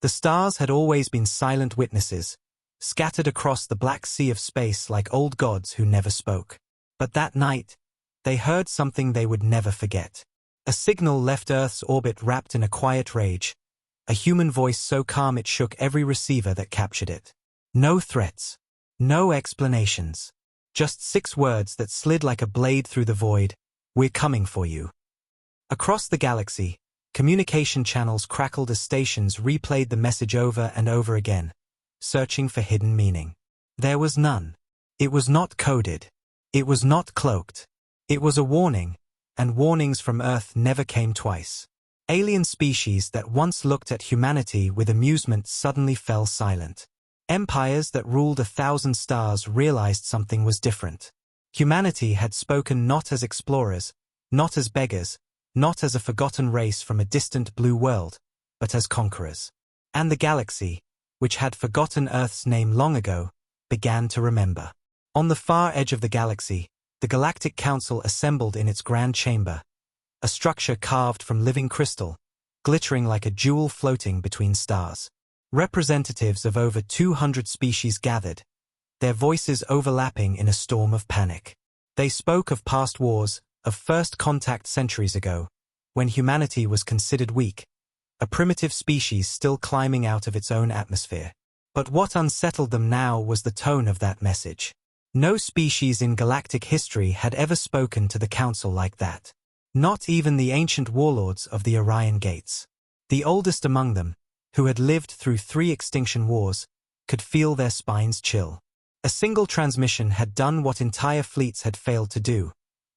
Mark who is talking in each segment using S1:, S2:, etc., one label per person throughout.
S1: The stars had always been silent witnesses, scattered across the black sea of space like old gods who never spoke. But that night, they heard something they would never forget. A signal left Earth's orbit wrapped in a quiet rage, a human voice so calm it shook every receiver that captured it. No threats, no explanations, just 6 words that slid like a blade through the void: "We're coming for you." Across the galaxy, communication channels crackled as stations replayed the message over and over again, searching for hidden meaning. There was none. It was not coded. It was not cloaked. It was a warning, and warnings from Earth never came twice. Alien species that once looked at humanity with amusement suddenly fell silent. Empires that ruled 1,000 stars realized something was different. Humanity had spoken not as explorers, not as beggars, not as a forgotten race from a distant blue world, but as conquerors. And the galaxy, which had forgotten Earth's name long ago, began to remember. On the far edge of the galaxy, the Galactic Council assembled in its grand chamber, a structure carved from living crystal, glittering like a jewel floating between stars. Representatives of over 200 species gathered, their voices overlapping in a storm of panic. They spoke of past wars, of first contact centuries ago, when humanity was considered weak, a primitive species still climbing out of its own atmosphere. But what unsettled them now was the tone of that message. No species in galactic history had ever spoken to the Council like that. Not even the ancient warlords of the Orion Gates. The oldest among them, who had lived through 3 extinction wars, could feel their spines chill. A single transmission had done what entire fleets had failed to do.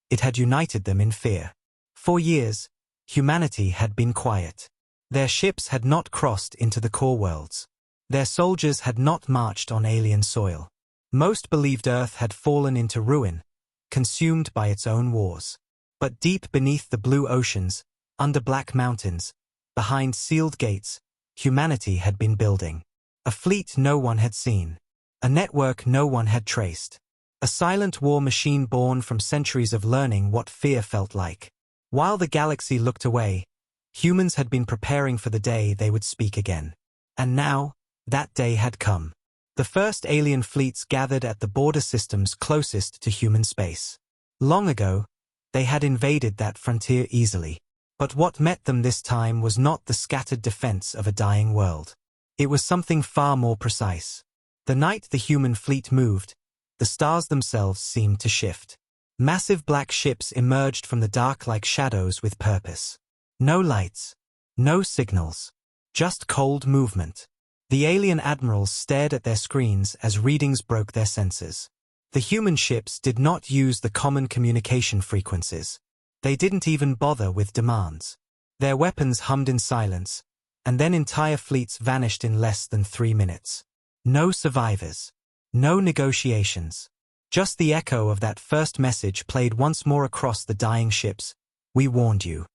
S1: It had united them in fear. For years, humanity had been quiet. Their ships had not crossed into the core worlds. Their soldiers had not marched on alien soil. Most believed Earth had fallen into ruin, consumed by its own wars. But deep beneath the blue oceans, under black mountains, behind sealed gates, humanity had been building. A fleet no one had seen. A network no one had traced. A silent war machine born from centuries of learning what fear felt like. While the galaxy looked away, humans had been preparing for the day they would speak again. And now, that day had come. The first alien fleets gathered at the border systems closest to human space. Long ago, they had invaded that frontier easily. But what met them this time was not the scattered defense of a dying world. It was something far more precise. The night the human fleet moved, the stars themselves seemed to shift. Massive black ships emerged from the dark like shadows with purpose. No lights, no signals, just cold movement. The alien admirals stared at their screens as readings broke their senses. The human ships did not use the common communication frequencies. They didn't even bother with demands. Their weapons hummed in silence, and then entire fleets vanished in less than 3 minutes. No survivors. No negotiations. Just the echo of that first message played once more across the dying ships. We warned you.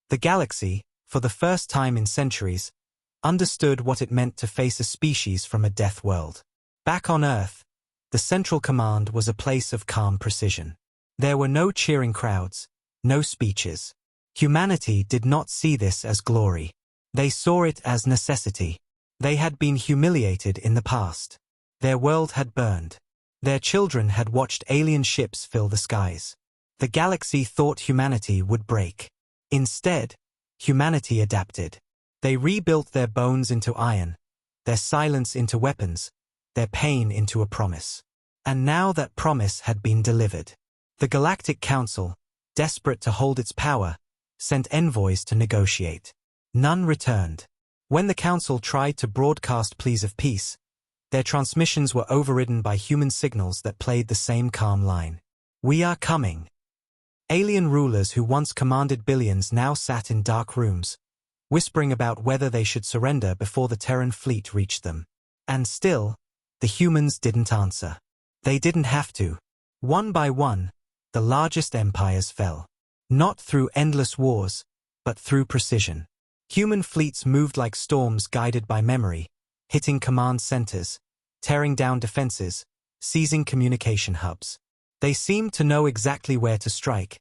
S1: The galaxy, for the first time in centuries, understood what it meant to face a species from a death world. Back on Earth, the Central Command was a place of calm precision. There were no cheering crowds, no speeches. Humanity did not see this as glory. They saw it as necessity. They had been humiliated in the past. Their world had burned. Their children had watched alien ships fill the skies. The galaxy thought humanity would break. Instead, humanity adapted. They rebuilt their bones into iron, their silence into weapons, their pain into a promise. And now that promise had been delivered. The Galactic Council, desperate to hold its power, sent envoys to negotiate. None returned. When the Council tried to broadcast pleas of peace, their transmissions were overridden by human signals that played the same calm line. We are coming. Alien rulers who once commanded billions now sat in dark rooms, whispering about whether they should surrender before the Terran fleet reached them. And still, the humans didn't answer. They didn't have to. One by one, the largest empires fell. Not through endless wars, but through precision. Human fleets moved like storms guided by memory, hitting command centers, tearing down defenses, seizing communication hubs. They seemed to know exactly where to strike,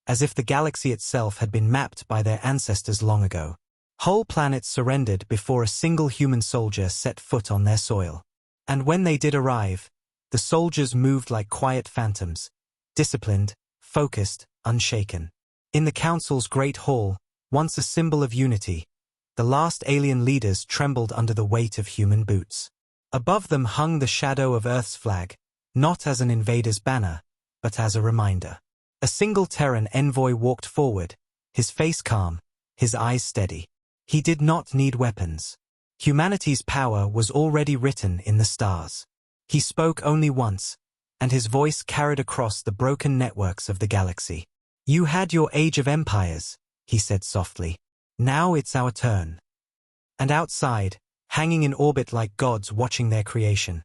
S1: as if the galaxy itself had been mapped by their ancestors long ago. Whole planets surrendered before a single human soldier set foot on their soil. And when they did arrive, the soldiers moved like quiet phantoms, disciplined, focused, unshaken. In the Council's great hall, once a symbol of unity, the last alien leaders trembled under the weight of human boots. Above them hung the shadow of Earth's flag, not as an invader's banner, but as a reminder. A single Terran envoy walked forward, his face calm, his eyes steady. He did not need weapons. Humanity's power was already written in the stars. He spoke only once, and his voice carried across the broken networks of the galaxy. "You had your age of empires," he said softly. "Now it's our turn." And outside, hanging in orbit like gods watching their creation,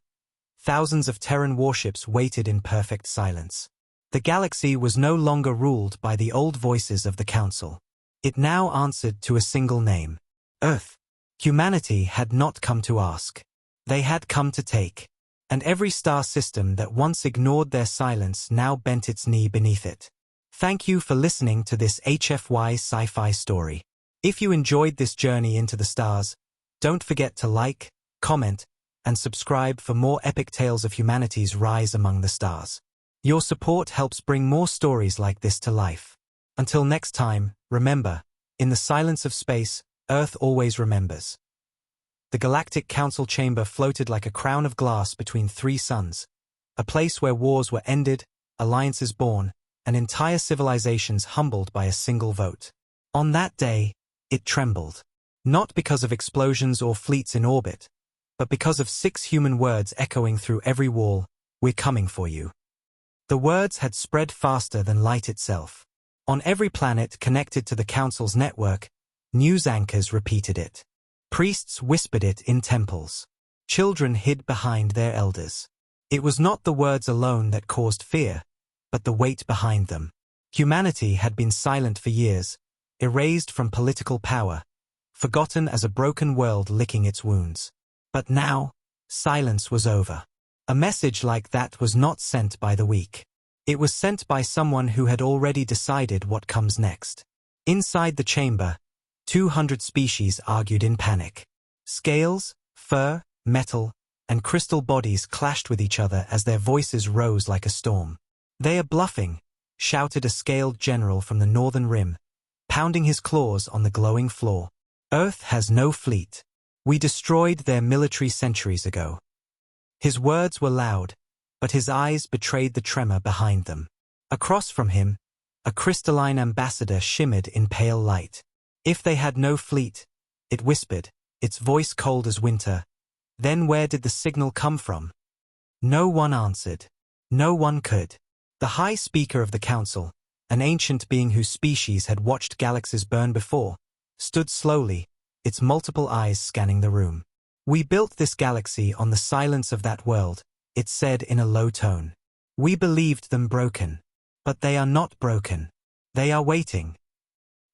S1: thousands of Terran warships waited in perfect silence. The galaxy was no longer ruled by the old voices of the Council. It now answered to a single name: Earth. Humanity had not come to ask. They had come to take. And every star system that once ignored their silence now bent its knee beneath it. Thank you for listening to this HFY Sci-Fi story. If you enjoyed this journey into the stars, don't forget to like, comment, and subscribe for more epic tales of humanity's rise among the stars. Your support helps bring more stories like this to life. Until next time, remember, in the silence of space, Earth always remembers. The Galactic Council chamber floated like a crown of glass between three suns, a place where wars were ended, alliances born, and entire civilizations humbled by a single vote. On that day, it trembled. Not because of explosions or fleets in orbit, but because of 6 human words echoing through every wall: "We're coming for you." The words had spread faster than light itself. On every planet connected to the Council's network, news anchors repeated it. Priests whispered it in temples. Children hid behind their elders. It was not the words alone that caused fear, but the weight behind them. Humanity had been silent for years, erased from political power, forgotten as a broken world licking its wounds. But now, silence was over. A message like that was not sent by the weak. It was sent by someone who had already decided what comes next. Inside the chamber, 200 species argued in panic. Scales, fur, metal, and crystal bodies clashed with each other as their voices rose like a storm. "They are bluffing," shouted a scaled general from the northern rim, pounding his claws on the glowing floor. "Earth has no fleet. We destroyed their military centuries ago." His words were loud, but his eyes betrayed the tremor behind them. Across from him, a crystalline ambassador shimmered in pale light. "If they had no fleet," it whispered, its voice cold as winter, "then where did the signal come from?" No one answered. No one could. The High Speaker of the Council, an ancient being whose species had watched galaxies burn before, stood slowly, its multiple eyes scanning the room. "We built this galaxy on the silence of that world," it said in a low tone. "We believed them broken. But they are not broken. They are waiting."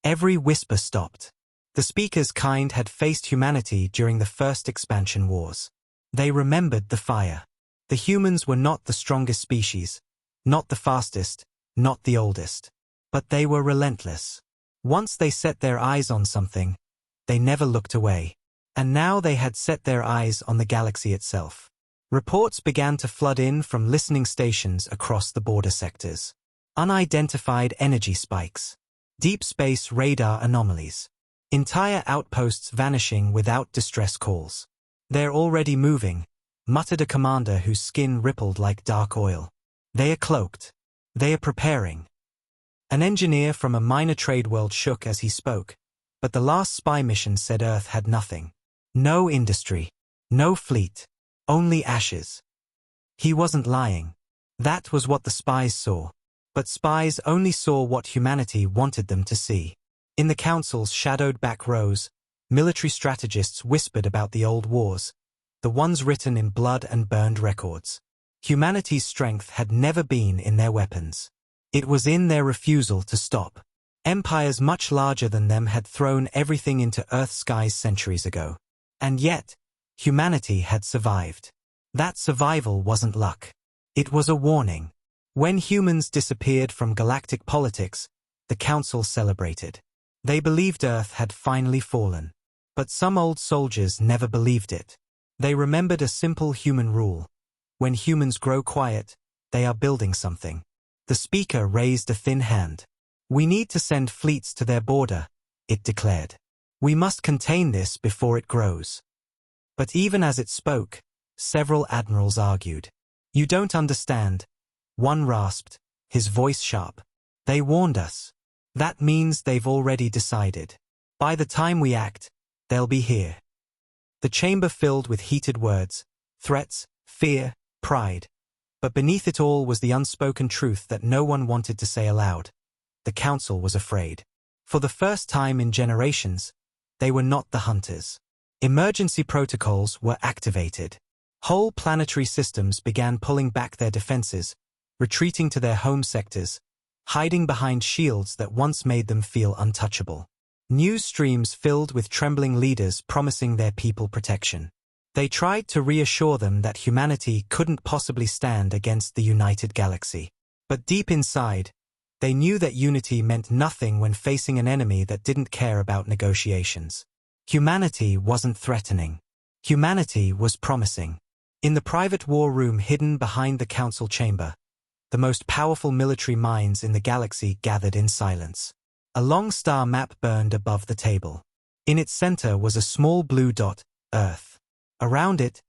S1: Every whisper stopped. The speaker's kind had faced humanity during the first expansion wars. They remembered the fire. The humans were not the strongest species, not the fastest, not the oldest. But they were relentless. Once they set their eyes on something, they never looked away. And now they had set their eyes on the galaxy itself. Reports began to flood in from listening stations across the border sectors. Unidentified energy spikes. Deep space radar anomalies. Entire outposts vanishing without distress calls. "They're already moving," muttered a commander whose skin rippled like dark oil. "They are cloaked. They are preparing." An engineer from a minor trade world shook as he spoke, but the last spy mission said Earth had nothing. No industry. No fleet. Only ashes. He wasn't lying. That was what the spies saw. But spies only saw what humanity wanted them to see. In the Council's shadowed back rows, military strategists whispered about the old wars, the ones written in blood and burned records. Humanity's strength had never been in their weapons. It was in their refusal to stop. Empires much larger than them had thrown everything into Earth's skies centuries ago. And yet, humanity had survived. That survival wasn't luck. It was a warning. When humans disappeared from galactic politics, the Council celebrated. They believed Earth had finally fallen. But some old soldiers never believed it. They remembered a simple human rule. When humans grow quiet, they are building something. The speaker raised a thin hand. "We need to send fleets to their border," it declared. "We must contain this before it grows." But even as it spoke, several admirals argued. "You don't understand," one rasped, his voice sharp. "They warned us. That means they've already decided. By the time we act, they'll be here." The chamber filled with heated words, threats, fear, pride. But beneath it all was the unspoken truth that no one wanted to say aloud. The council was afraid. For the first time in generations, they were not the hunters. Emergency protocols were activated. Whole planetary systems began pulling back their defenses, retreating to their home sectors, hiding behind shields that once made them feel untouchable. News streams filled with trembling leaders promising their people protection. They tried to reassure them that humanity couldn't possibly stand against the united galaxy. But deep inside, they knew that unity meant nothing when facing an enemy that didn't care about negotiations. Humanity wasn't threatening. Humanity was promising. In the private war room hidden behind the council chamber, the most powerful military minds in the galaxy gathered in silence. A long star map burned above the table. In its center was a small blue dot, Earth. Around it,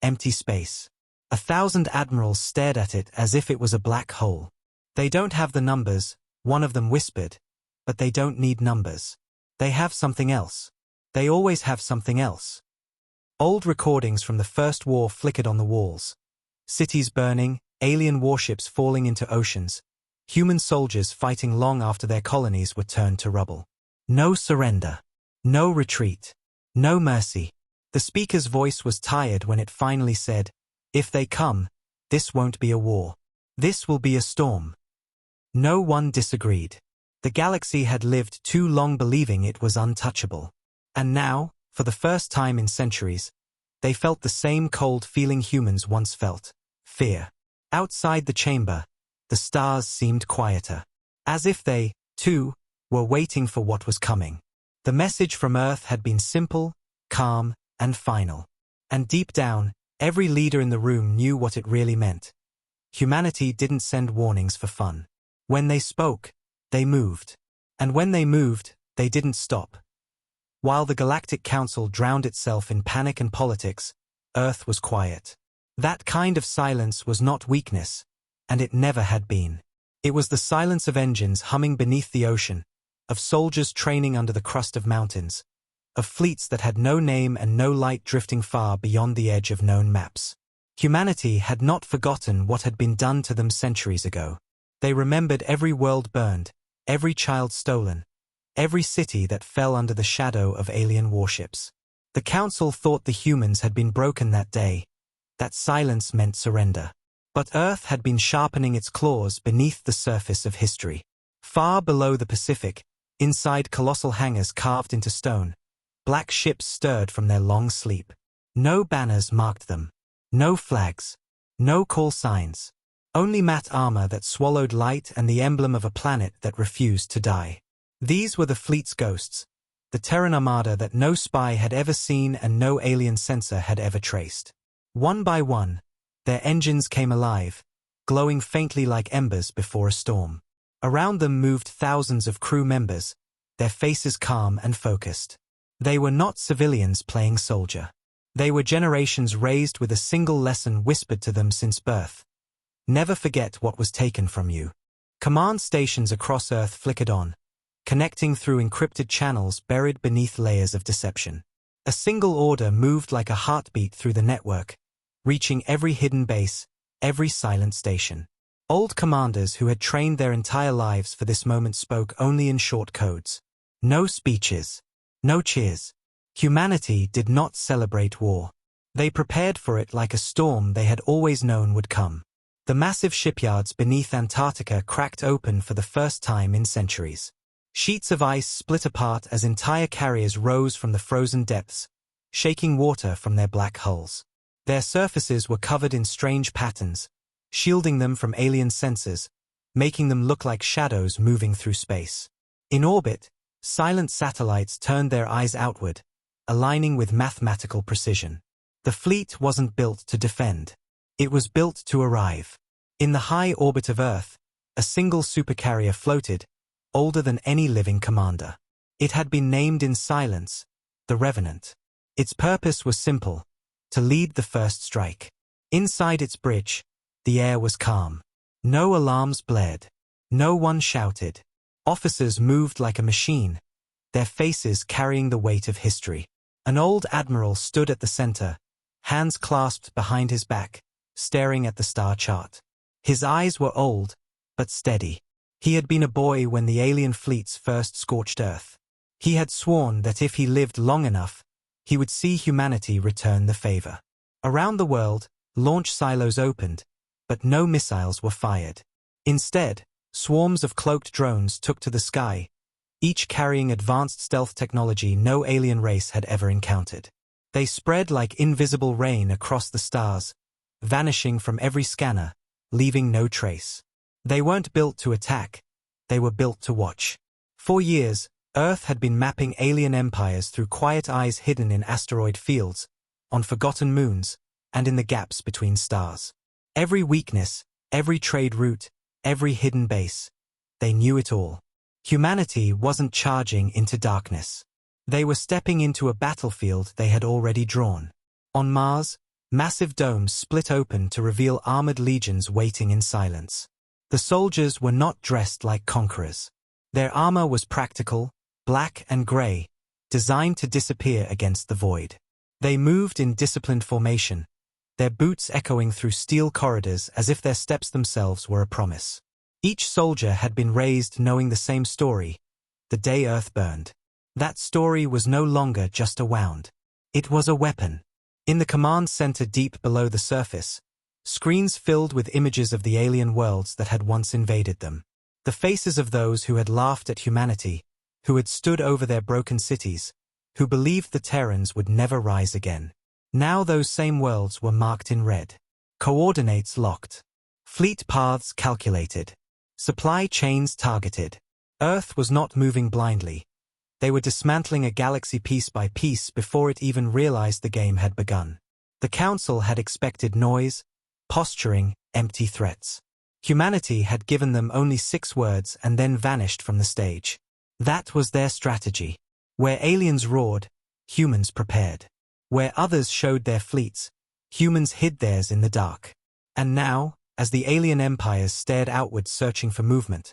S1: empty space. 1,000 admirals stared at it as if it was a black hole. "They don't have the numbers," one of them whispered, "but they don't need numbers. They have something else. They always have something else." Old recordings from the First War flickered on the walls. Cities burning, alien warships falling into oceans, human soldiers fighting long after their colonies were turned to rubble. No surrender. No retreat. No mercy. The speaker's voice was tired when it finally said, "If they come, this won't be a war. This will be a storm." No one disagreed. The galaxy had lived too long believing it was untouchable. And now, for the first time in centuries, they felt the same cold feeling humans once felt: fear. Outside the chamber, the stars seemed quieter. As if they, too, were waiting for what was coming. The message from Earth had been simple, calm, and final. And deep down, every leader in the room knew what it really meant. Humanity didn't send warnings for fun. When they spoke, they moved. And when they moved, they didn't stop. While the Galactic Council drowned itself in panic and politics, Earth was quiet. That kind of silence was not weakness, and it never had been. It was the silence of engines humming beneath the ocean, of soldiers training under the crust of mountains, of fleets that had no name and no light drifting far beyond the edge of known maps. Humanity had not forgotten what had been done to them centuries ago. They remembered every world burned, every child stolen, every city that fell under the shadow of alien warships. The Council thought the humans had been broken that day. That silence meant surrender. But Earth had been sharpening its claws beneath the surface of history. Far below the Pacific, inside colossal hangars carved into stone, black ships stirred from their long sleep. No banners marked them. No flags. No call signs. Only matte armor that swallowed light and the emblem of a planet that refused to die. These were the fleet's ghosts, the Terran armada that no spy had ever seen and no alien sensor had ever traced. One by one, their engines came alive, glowing faintly like embers before a storm. Around them moved thousands of crew members, their faces calm and focused. They were not civilians playing soldier. They were generations raised with a single lesson whispered to them since birth. Never forget what was taken from you. Command stations across Earth flickered on, connecting through encrypted channels buried beneath layers of deception. A single order moved like a heartbeat through the network, reaching every hidden base, every silent station. Old commanders who had trained their entire lives for this moment spoke only in short codes. No speeches. No cheers. Humanity did not celebrate war. They prepared for it like a storm they had always known would come. The massive shipyards beneath Antarctica cracked open for the first time in centuries. Sheets of ice split apart as entire carriers rose from the frozen depths, shaking water from their black hulls. Their surfaces were covered in strange patterns, shielding them from alien sensors, making them look like shadows moving through space. In orbit, Silent satellites turned their eyes outward, aligning with mathematical precision. The fleet wasn't built to defend. It was built to arrive. In the high orbit of Earth, a single supercarrier floated, older than any living commander. It had been named in silence, the Revenant. Its purpose was simple, to lead the first strike. Inside its bridge, the air was calm. No alarms blared. No one shouted. Officers moved like a machine, their faces carrying the weight of history. An old admiral stood at the center, hands clasped behind his back, staring at the star chart. His eyes were old, but steady. He had been a boy when the alien fleets first scorched Earth. He had sworn that if he lived long enough, he would see humanity return the favor. Around the world, launch silos opened, but no missiles were fired. Instead, swarms of cloaked drones took to the sky, each carrying advanced stealth technology no alien race had ever encountered. They spread like invisible rain across the stars, vanishing from every scanner, leaving no trace. They weren't built to attack, they were built to watch. For years, Earth had been mapping alien empires through quiet eyes hidden in asteroid fields, on forgotten moons, and in the gaps between stars. Every weakness, every trade route, every hidden base, they knew it all. Humanity wasn't charging into darkness. They were stepping into a battlefield they had already drawn. On Mars, massive domes split open to reveal armored legions waiting in silence. The soldiers were not dressed like conquerors. Their armor was practical, black and gray, designed to disappear against the void. They moved in disciplined formation, their boots echoing through steel corridors as if their steps themselves were a promise. Each soldier had been raised knowing the same story, the day Earth burned. That story was no longer just a wound. It was a weapon. In the command center deep below the surface, screens filled with images of the alien worlds that had once invaded them. The faces of those who had laughed at humanity, who had stood over their broken cities, who believed the Terrans would never rise again. Now those same worlds were marked in red. Coordinates locked. Fleet paths calculated. Supply chains targeted. Earth was not moving blindly. They were dismantling a galaxy piece by piece before it even realized the game had begun. The Council had expected noise, posturing, empty threats. Humanity had given them only 6 words and then vanished from the stage. That was their strategy. Where aliens roared, humans prepared. Where others showed their fleets, humans hid theirs in the dark. And now, as the alien empires stared outward searching for movement,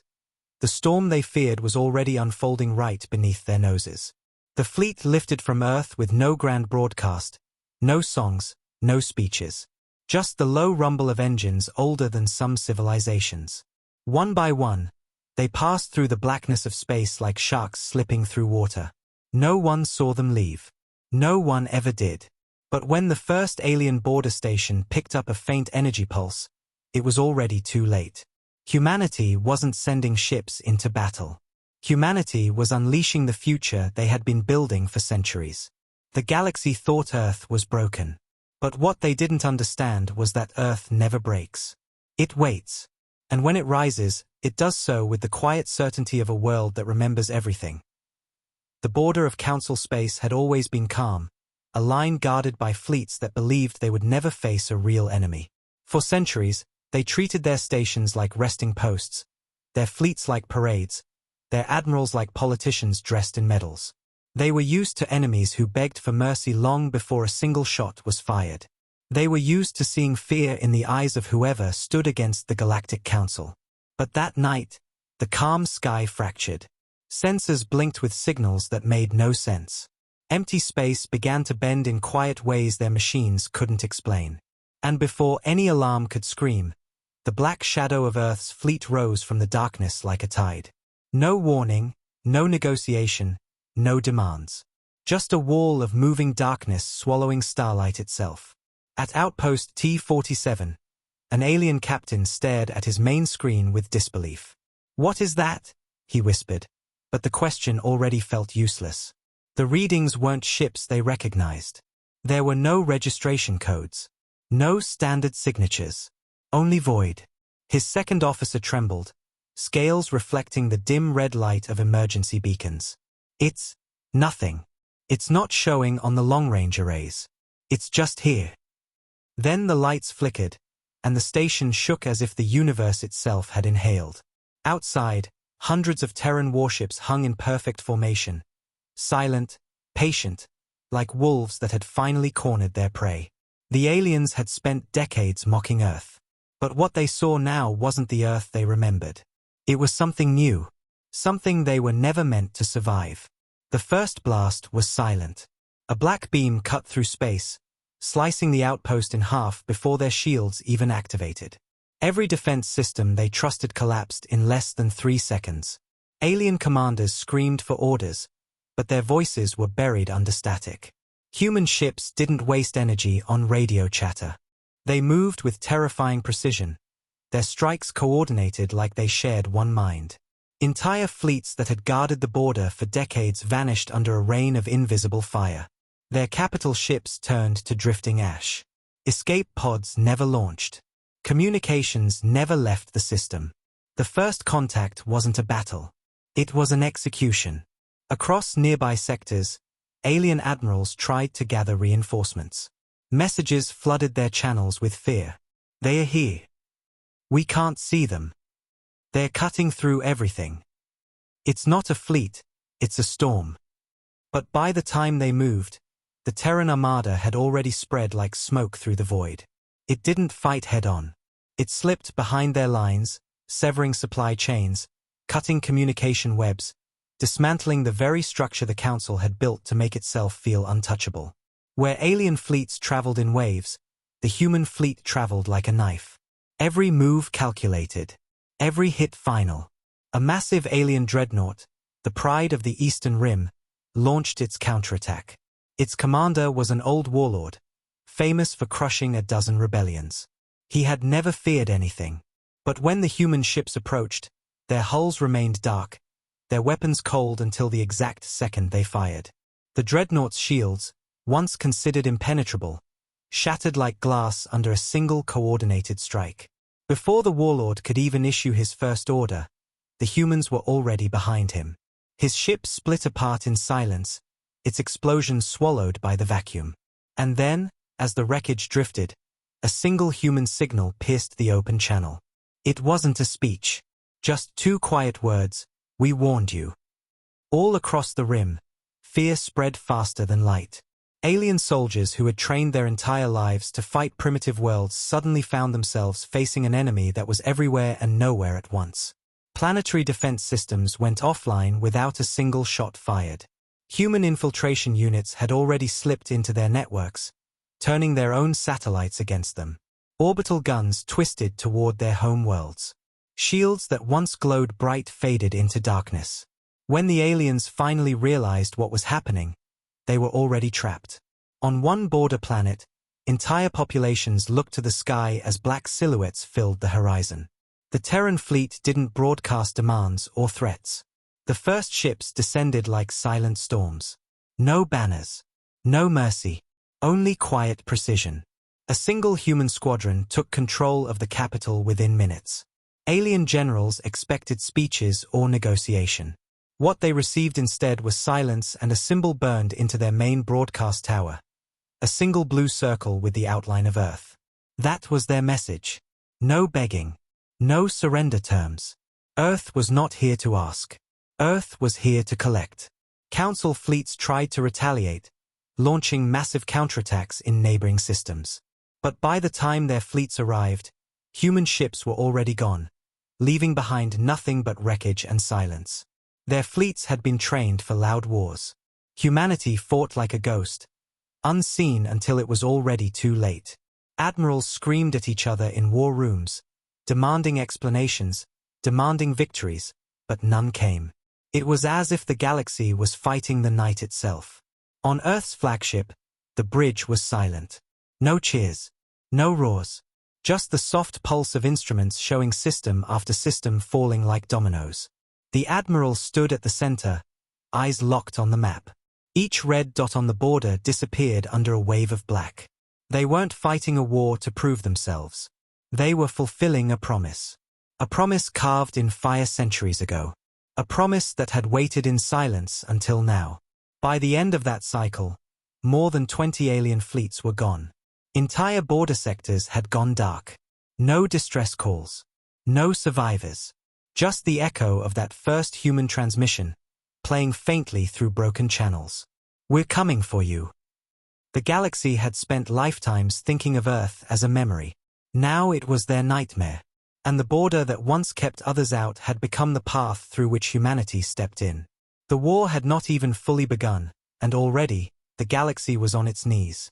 S1: the storm they feared was already unfolding right beneath their noses. The fleet lifted from Earth with no grand broadcast, no songs, no speeches. Just the low rumble of engines older than some civilizations. One by one, they passed through the blackness of space like sharks slipping through water. No one saw them leave. No one ever did. But when the first alien border station picked up a faint energy pulse, it was already too late. Humanity wasn't sending ships into battle. Humanity was unleashing the future they had been building for centuries. The galaxy thought Earth was broken. But what they didn't understand was that Earth never breaks. It waits. And when it rises, it does so with the quiet certainty of a world that remembers everything. The border of Council space had always been calm, a line guarded by fleets that believed they would never face a real enemy. For centuries, they treated their stations like resting posts, their fleets like parades, their admirals like politicians dressed in medals. They were used to enemies who begged for mercy long before a single shot was fired. They were used to seeing fear in the eyes of whoever stood against the Galactic Council. But that night, the calm sky fractured. Sensors blinked with signals that made no sense. Empty space began to bend in quiet ways their machines couldn't explain. And before any alarm could scream, the black shadow of Earth's fleet rose from the darkness like a tide. No warning, no negotiation, no demands. Just a wall of moving darkness swallowing starlight itself. At Outpost T-47, an alien captain stared at his main screen with disbelief. "What is that?" he whispered. But the question already felt useless. The readings weren't ships they recognized. There were no registration codes. No standard signatures. Only void. His second officer trembled, scales reflecting the dim red light of emergency beacons. It's nothing. It's not showing on the long-range arrays. It's just here. Then the lights flickered, and the station shook as if the universe itself had inhaled. Outside, hundreds of Terran warships hung in perfect formation, silent, patient, like wolves that had finally cornered their prey. The aliens had spent decades mocking Earth. But what they saw now wasn't the Earth they remembered. It was something new, something they were never meant to survive. The first blast was silent. A black beam cut through space, slicing the outpost in half before their shields even activated. Every defense system they trusted collapsed in less than 3 seconds. Alien commanders screamed for orders, but their voices were buried under static. Human ships didn't waste energy on radio chatter. They moved with terrifying precision, their strikes coordinated like they shared one mind. Entire fleets that had guarded the border for decades vanished under a rain of invisible fire. Their capital ships turned to drifting ash. Escape pods never launched. Communications never left the system. The first contact wasn't a battle. It was an execution. Across nearby sectors, alien admirals tried to gather reinforcements. Messages flooded their channels with fear. They are here. We can't see them. They're cutting through everything. It's not a fleet, it's a storm. But by the time they moved, the Terran Armada had already spread like smoke through the void. It didn't fight head-on. It slipped behind their lines, severing supply chains, cutting communication webs, dismantling the very structure the Council had built to make itself feel untouchable. Where alien fleets traveled in waves, the human fleet traveled like a knife. Every move calculated. Every hit final. A massive alien dreadnought, the pride of the Eastern Rim, launched its counterattack. Its commander was an old warlord, famous for crushing a dozen rebellions. He had never feared anything. But when the human ships approached, their hulls remained dark, their weapons cold until the exact second they fired. The dreadnought's shields, once considered impenetrable, shattered like glass under a single coordinated strike. Before the warlord could even issue his first order, the humans were already behind him. His ship split apart in silence, its explosion swallowed by the vacuum. And then, as the wreckage drifted, a single human signal pierced the open channel. It wasn't a speech, just 2 quiet words, "We warned you." All across the rim, fear spread faster than light. Alien soldiers who had trained their entire lives to fight primitive worlds suddenly found themselves facing an enemy that was everywhere and nowhere at once. Planetary defense systems went offline without a single shot fired. Human infiltration units had already slipped into their networks, turning their own satellites against them. Orbital guns twisted toward their home worlds. Shields that once glowed bright faded into darkness. When the aliens finally realized what was happening, they were already trapped. On one border planet, entire populations looked to the sky as black silhouettes filled the horizon. The Terran fleet didn't broadcast demands or threats. The first ships descended like silent storms. No banners. No mercy. Only quiet precision. A single human squadron took control of the capital within minutes. Alien generals expected speeches or negotiation. What they received instead was silence and a symbol burned into their main broadcast tower. A single blue circle with the outline of Earth. That was their message. No begging. No surrender terms. Earth was not here to ask. Earth was here to collect. Council fleets tried to retaliate, launching massive counterattacks in neighboring systems. But by the time their fleets arrived, human ships were already gone, leaving behind nothing but wreckage and silence. Their fleets had been trained for loud wars. Humanity fought like a ghost, unseen until it was already too late. Admirals screamed at each other in war rooms, demanding explanations, demanding victories, but none came. It was as if the galaxy was fighting the night itself. On Earth's flagship, the bridge was silent. No cheers. No roars. Just the soft pulse of instruments showing system after system falling like dominoes. The Admiral stood at the center, eyes locked on the map. Each red dot on the border disappeared under a wave of black. They weren't fighting a war to prove themselves. They were fulfilling a promise. A promise carved in fire centuries ago. A promise that had waited in silence until now. By the end of that cycle, more than 20 alien fleets were gone. Entire border sectors had gone dark. No distress calls. No survivors. Just the echo of that first human transmission, playing faintly through broken channels. "We're coming for you." The galaxy had spent lifetimes thinking of Earth as a memory. Now it was their nightmare. And the border that once kept others out had become the path through which humanity stepped in. The war had not even fully begun, and already, the galaxy was on its knees.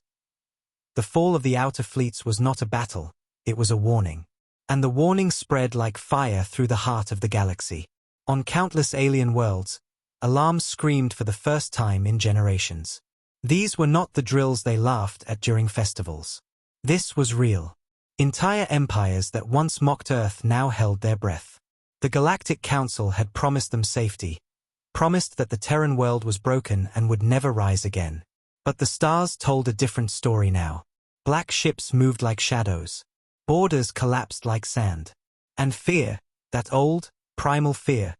S1: The fall of the outer fleets was not a battle, it was a warning. And the warning spread like fire through the heart of the galaxy. On countless alien worlds, alarms screamed for the first time in generations. These were not the drills they laughed at during festivals. This was real. Entire empires that once mocked Earth now held their breath. The Galactic Council had promised them safety, promised that the Terran world was broken and would never rise again. But the stars told a different story now. Black ships moved like shadows. Borders collapsed like sand. And fear, that old, primal fear,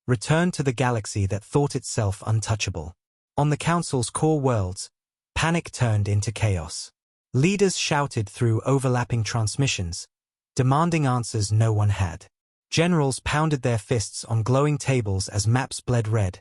S1: returned to the galaxy that thought itself untouchable. On the Council's core worlds, panic turned into chaos. Leaders shouted through overlapping transmissions, demanding answers no one had. Generals pounded their fists on glowing tables as maps bled red,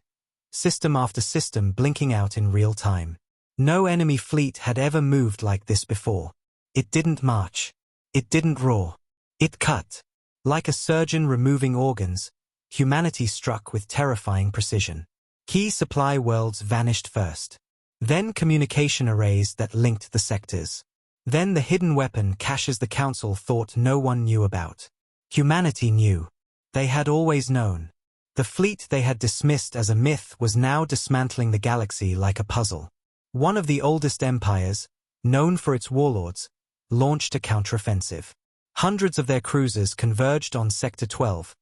S1: system after system blinking out in real time. No enemy fleet had ever moved like this before. It didn't march. It didn't roar. It cut. Like a surgeon removing organs, humanity struck with terrifying precision. Key supply worlds vanished first. Then communication arrays that linked the sectors. Then the hidden weapon caches the Council thought no one knew about. Humanity knew. They had always known. The fleet they had dismissed as a myth was now dismantling the galaxy like a puzzle. One of the oldest empires, known for its warlords, launched a counteroffensive. Hundreds of their cruisers converged on Sector 12,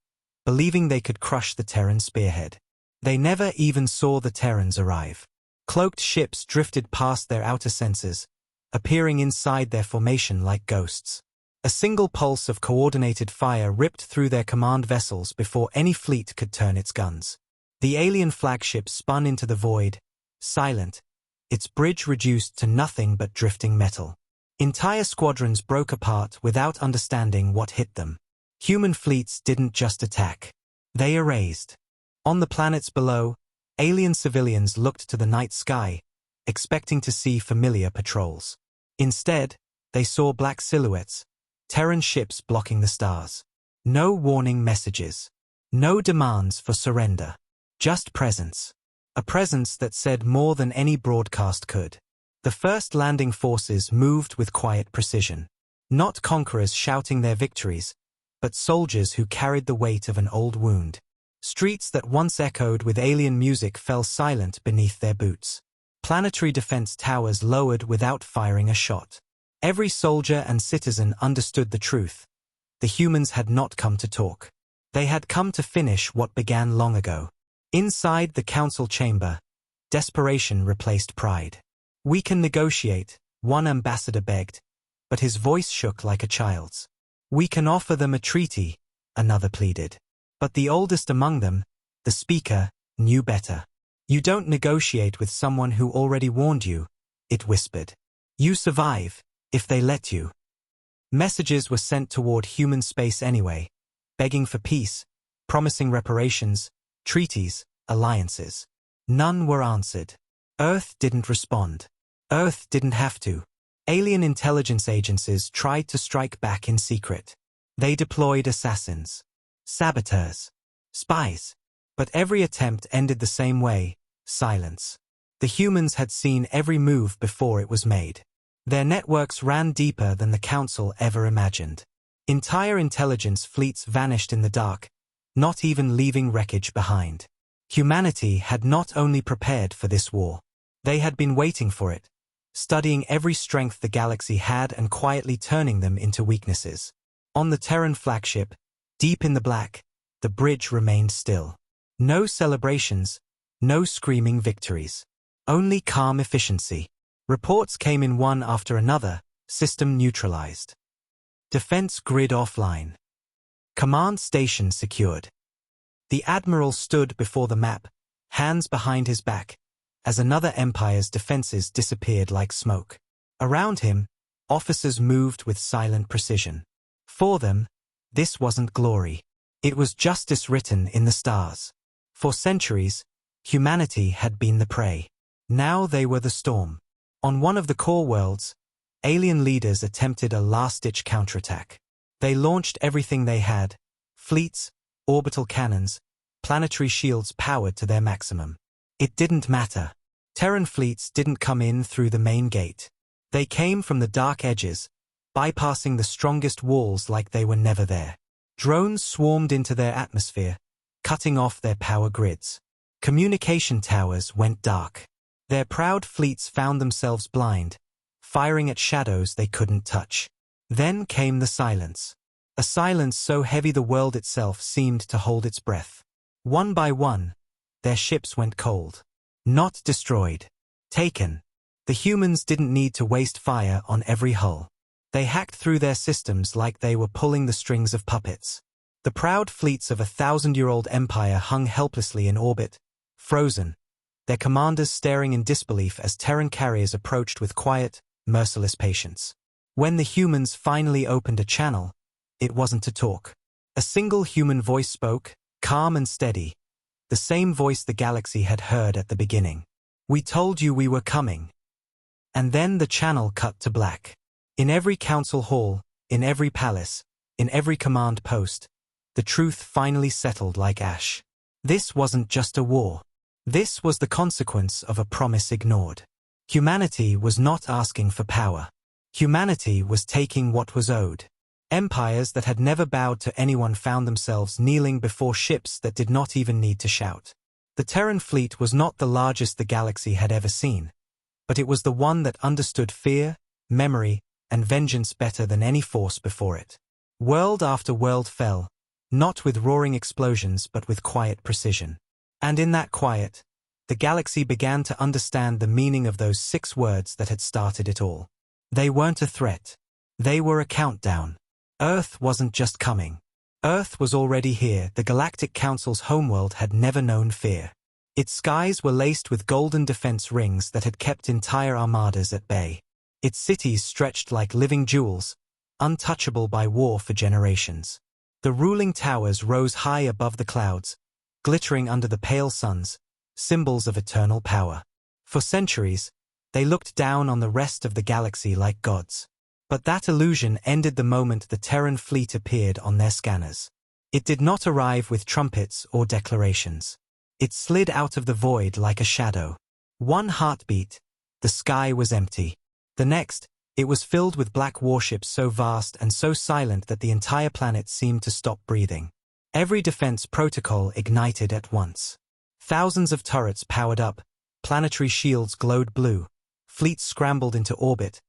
S1: believing they could crush the Terran spearhead. They never even saw the Terrans arrive. Cloaked ships drifted past their outer sensors, appearing inside their formation like ghosts. A single pulse of coordinated fire ripped through their command vessels before any fleet could turn its guns. The alien flagship spun into the void, silent, its bridge reduced to nothing but drifting metal. Entire squadrons broke apart without understanding what hit them. Human fleets didn't just attack. They erased. On the planets below, alien civilians looked to the night sky, expecting to see familiar patrols. Instead, they saw black silhouettes, Terran ships blocking the stars. No warning messages. No demands for surrender. Just presence. A presence that said more than any broadcast could. The first landing forces moved with quiet precision. Not conquerors shouting their victories, but soldiers who carried the weight of an old wound. Streets that once echoed with alien music fell silent beneath their boots. Planetary defense towers lowered without firing a shot. Every soldier and citizen understood the truth. The humans had not come to talk. They had come to finish what began long ago. Inside the council chamber, desperation replaced pride. "We can negotiate," one ambassador begged, but his voice shook like a child's. "We can offer them a treaty," another pleaded. But the oldest among them, the speaker, knew better. "You don't negotiate with someone who already warned you," it whispered. "You survive, if they let you." Messages were sent toward human space anyway, begging for peace, promising reparations, treaties, alliances. None were answered. Earth didn't respond. Earth didn't have to. Alien intelligence agencies tried to strike back in secret. They deployed assassins, saboteurs, spies. But every attempt ended the same way, silence. The humans had seen every move before it was made. Their networks ran deeper than the Council ever imagined. Entire intelligence fleets vanished in the dark, not even leaving wreckage behind. Humanity had not only prepared for this war. They had been waiting for it, studying every strength the galaxy had and quietly turning them into weaknesses. On the Terran flagship, deep in the black, the bridge remained still. No celebrations, no screaming victories. Only calm efficiency. Reports came in one after another, system neutralized. Defense grid offline. Command station secured. The admiral stood before the map, hands behind his back, as another empire's defenses disappeared like smoke. Around him, officers moved with silent precision. For them, this wasn't glory. It was justice written in the stars. For centuries, humanity had been the prey. Now they were the storm. On one of the core worlds, alien leaders attempted a last-ditch counterattack. They launched everything they had: fleets, orbital cannons, planetary shields powered to their maximum. It didn't matter. Terran fleets didn't come in through the main gate. They came from the dark edges, bypassing the strongest walls like they were never there. Drones swarmed into their atmosphere, cutting off their power grids. Communication towers went dark. Their proud fleets found themselves blind, firing at shadows they couldn't touch. Then came the silence. A silence so heavy the world itself seemed to hold its breath. One by one, their ships went cold. Not destroyed. Taken. The humans didn't need to waste fire on every hull. They hacked through their systems like they were pulling the strings of puppets. The proud fleets of a 1,000-year-old empire hung helplessly in orbit, frozen, their commanders staring in disbelief as Terran carriers approached with quiet, merciless patience. When the humans finally opened a channel, it wasn't to talk. A single human voice spoke, calm and steady, the same voice the galaxy had heard at the beginning. "We told you we were coming." And then the channel cut to black. In every council hall, in every palace, in every command post, the truth finally settled like ash. This wasn't just a war. This was the consequence of a promise ignored. Humanity was not asking for power. Humanity was taking what was owed. Empires that had never bowed to anyone found themselves kneeling before ships that did not even need to shout. The Terran fleet was not the largest the galaxy had ever seen, but it was the one that understood fear, memory, and vengeance better than any force before it. World after world fell, not with roaring explosions but with quiet precision. And in that quiet, the galaxy began to understand the meaning of those 6 words that had started it all. They weren't a threat. They were a countdown. Earth wasn't just coming. Earth was already here. The Galactic Council's homeworld had never known fear. Its skies were laced with golden defense rings that had kept entire armadas at bay. Its cities stretched like living jewels, untouchable by war for generations. The ruling towers rose high above the clouds, glittering under the pale suns, symbols of eternal power. For centuries, they looked down on the rest of the galaxy like gods. But that illusion ended the moment the Terran fleet appeared on their scanners. It did not arrive with trumpets or declarations. It slid out of the void like a shadow. One heartbeat, the sky was empty. The next, it was filled with black warships so vast and so silent that the entire planet seemed to stop breathing. Every defense protocol ignited at once. Thousands of turrets powered up, planetary shields glowed blue, fleets scrambled into orbit,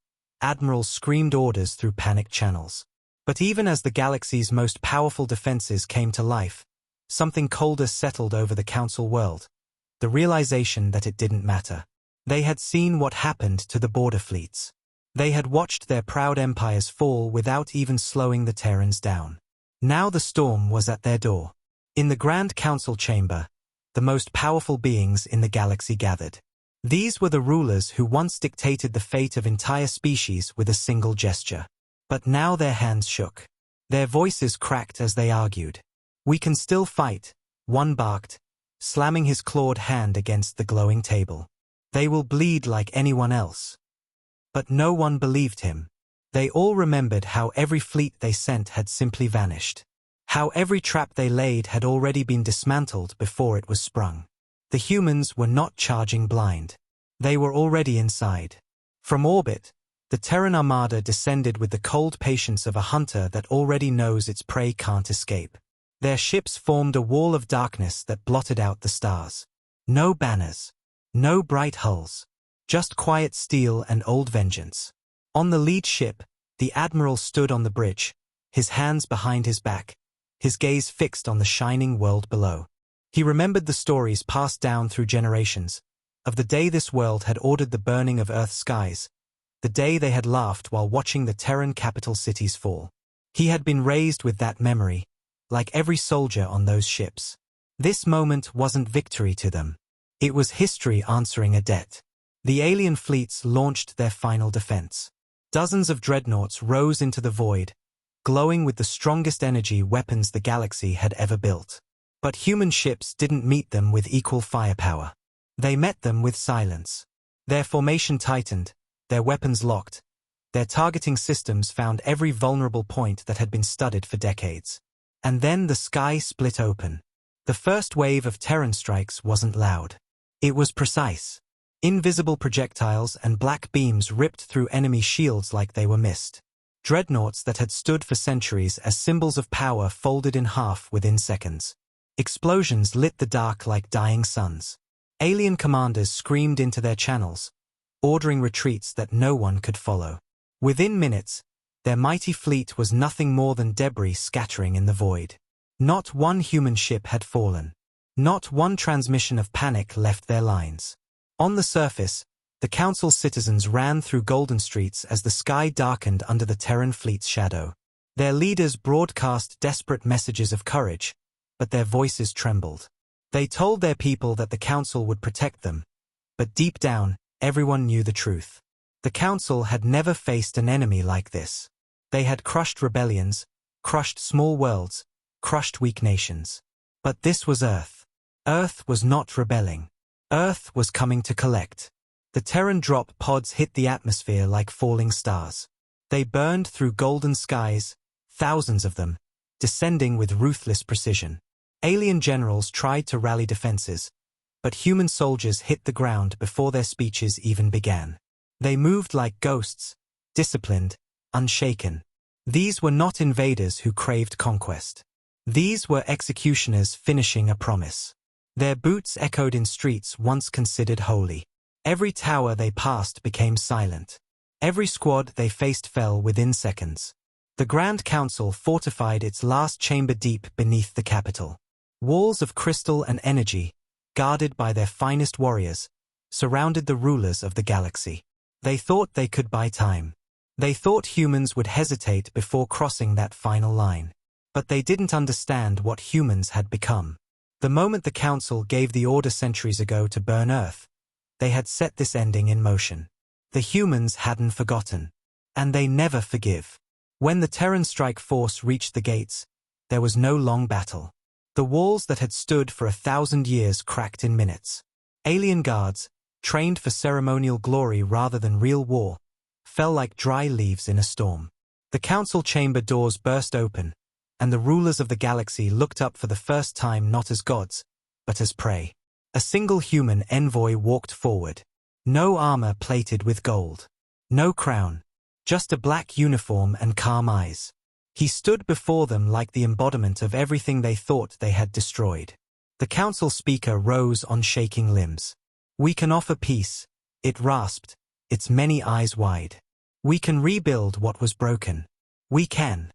S1: admirals screamed orders through panicked channels. But even as the galaxy's most powerful defenses came to life, something colder settled over the Council world, the realization that it didn't matter. They had seen what happened to the border fleets. They had watched their proud empires fall without even slowing the Terrans down. Now the storm was at their door. In the Grand Council chamber, the most powerful beings in the galaxy gathered. These were the rulers who once dictated the fate of entire species with a single gesture. But now their hands shook. Their voices cracked as they argued. "We can still fight," one barked, slamming his clawed hand against the glowing table. "They will bleed like anyone else." But no one believed him. They all remembered how every fleet they sent had simply vanished. How every trap they laid had already been dismantled before it was sprung. The humans were not charging blind. They were already inside. From orbit, the Terran armada descended with the cold patience of a hunter that already knows its prey can't escape. Their ships formed a wall of darkness that blotted out the stars. No banners. No bright hulls. Just quiet steel and old vengeance. On the lead ship, the admiral stood on the bridge, his hands behind his back, his gaze fixed on the shining world below. He remembered the stories passed down through generations, of the day this world had ordered the burning of Earth's skies, the day they had laughed while watching the Terran capital cities fall. He had been raised with that memory, like every soldier on those ships. This moment wasn't victory to them. It was history answering a debt. The alien fleets launched their final defense. Dozens of dreadnoughts rose into the void, glowing with the strongest energy weapons the galaxy had ever built. But human ships didn't meet them with equal firepower. They met them with silence. Their formation tightened, their weapons locked, their targeting systems found every vulnerable point that had been studied for decades. And then the sky split open. The first wave of Terran strikes wasn't loud. It was precise. Invisible projectiles and black beams ripped through enemy shields like they were mist. Dreadnoughts that had stood for centuries as symbols of power folded in half within seconds. Explosions lit the dark like dying suns. Alien commanders screamed into their channels, ordering retreats that no one could follow. Within minutes, their mighty fleet was nothing more than debris scattering in the void. Not one human ship had fallen. Not one transmission of panic left their lines. On the surface, the Council's citizens ran through golden streets as the sky darkened under the Terran fleet's shadow. Their leaders broadcast desperate messages of courage, but their voices trembled. They told their people that the Council would protect them, but deep down, everyone knew the truth. The Council had never faced an enemy like this. They had crushed rebellions, crushed small worlds, crushed weak nations. But this was Earth. Earth was not rebelling. Earth was coming to collect. The Terran drop pods hit the atmosphere like falling stars. They burned through golden skies, thousands of them, descending with ruthless precision. Alien generals tried to rally defenses, but human soldiers hit the ground before their speeches even began. They moved like ghosts, disciplined, unshaken. These were not invaders who craved conquest. These were executioners finishing a promise. Their boots echoed in streets once considered holy. Every tower they passed became silent. Every squad they faced fell within seconds. The Grand Council fortified its last chamber deep beneath the capital. Walls of crystal and energy, guarded by their finest warriors, surrounded the rulers of the galaxy. They thought they could buy time. They thought humans would hesitate before crossing that final line. But they didn't understand what humans had become. The moment the Council gave the order centuries ago to burn Earth, they had set this ending in motion. The humans hadn't forgotten. And they never forgive. When the Terran strike force reached the gates, there was no long battle. The walls that had stood for 1,000 years cracked in minutes. Alien guards, trained for ceremonial glory rather than real war, fell like dry leaves in a storm. The Council chamber doors burst open, and the rulers of the galaxy looked up for the first time not as gods, but as prey. A single human envoy walked forward. No armor plated with gold. No crown. Just a black uniform and calm eyes. He stood before them like the embodiment of everything they thought they had destroyed. The Council speaker rose on shaking limbs. "We can offer peace," it rasped, its many eyes wide. "We can rebuild what was broken. We can."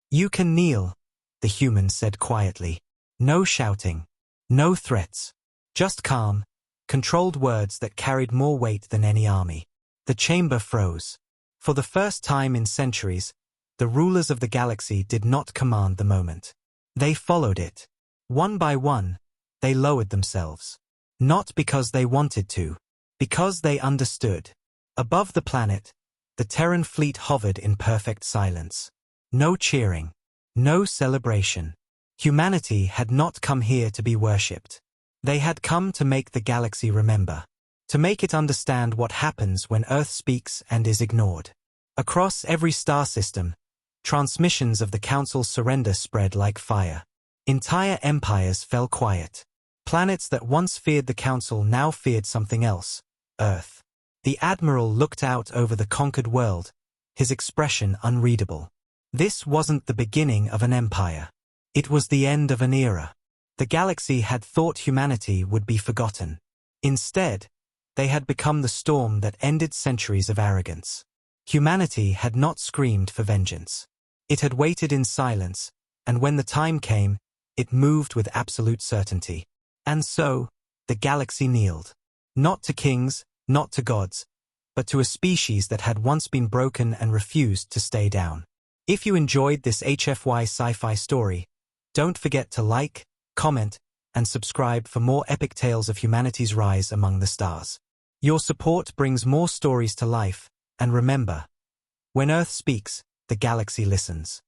S1: "You can kneel," the human said quietly. No shouting. No threats. Just calm, controlled words that carried more weight than any army. The chamber froze. For the first time in centuries, the rulers of the galaxy did not command the moment. They followed it. One by one, they lowered themselves. Not because they wanted to, because they understood. Above the planet, the Terran fleet hovered in perfect silence. No cheering. No celebration. Humanity had not come here to be worshipped. They had come to make the galaxy remember. To make it understand what happens when Earth speaks and is ignored. Across every star system, transmissions of the Council's surrender spread like fire. Entire empires fell quiet. Planets that once feared the Council now feared something else, Earth. The Admiral looked out over the conquered world, his expression unreadable. This wasn't the beginning of an empire. It was the end of an era. The galaxy had thought humanity would be forgotten. Instead, they had become the storm that ended centuries of arrogance. Humanity had not screamed for vengeance. It had waited in silence, and when the time came, it moved with absolute certainty. And so, the galaxy kneeled. Not to kings, not to gods, but to a species that had once been broken and refused to stay down. If you enjoyed this HFY Sci-Fi story, don't forget to like, comment, and subscribe for more epic tales of humanity's rise among the stars. Your support brings more stories to life, and remember, when Earth speaks, the galaxy listens.